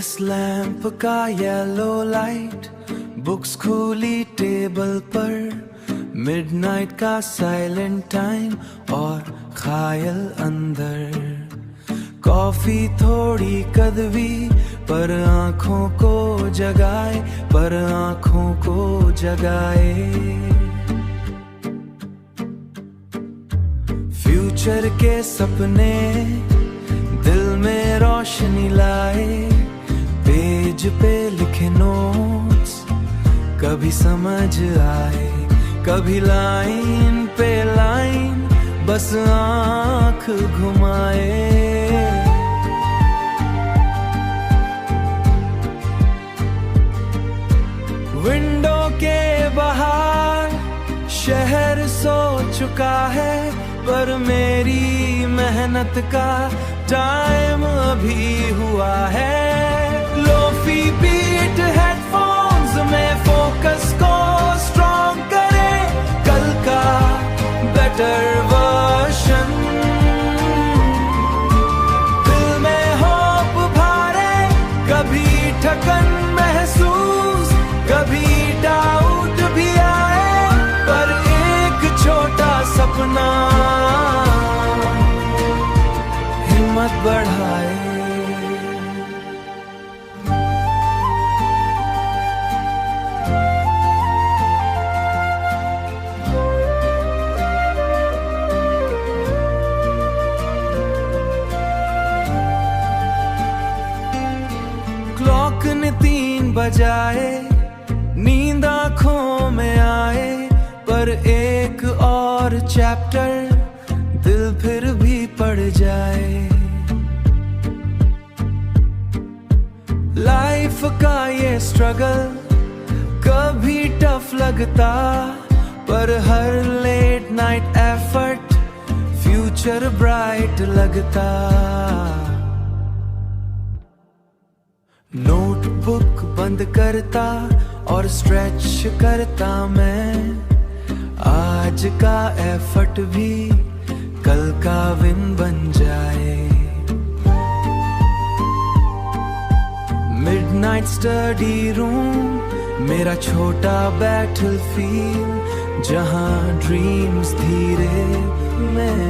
इस लैंप का yellow light, books खोली टेबल पर, मिडनाइट का साइलेंट टाइम और ख्याल अंदर। कॉफी थोड़ी कड़वी पर आंखों को जगाए, पर आंखों को जगाए। फ्यूचर के सपने दिल में रोशनी लाए, पेज पे लिखे नोट्स कभी समझ आए, कभी लाइन पे लाइन बस आंख घुमाए। विंडो के बाहर शहर सो चुका है, पर मेरी मेहनत का टाइम अभी हुआ है। लोफी बीट हेडफोन्स में फोकस को स्ट्रॉन्ग करे, कल का बेटर वर्जन। दिल में होप भरे, कभी थकन महसूस, कभी डाउट भी आए, पर एक छोटा सपना हिम्मत बढ़ाए। क्लॉक ने 3 बजाए, नींद आंखों में आए, पर एक और चैप्टर दिल फिर भी पढ़ जाए। लाइफ का ये स्ट्रगल कभी टफ लगता, पर हर late night effort future bright लगता। नोटबुक बंद करता और स्ट्रेच करता मैं, आज का एफर्ट भी कल का विन बन जाए। मिडनाइट स्टडी रूम मेरा छोटा बैटलफील्ड, जहां ड्रीम्स धीरे मैं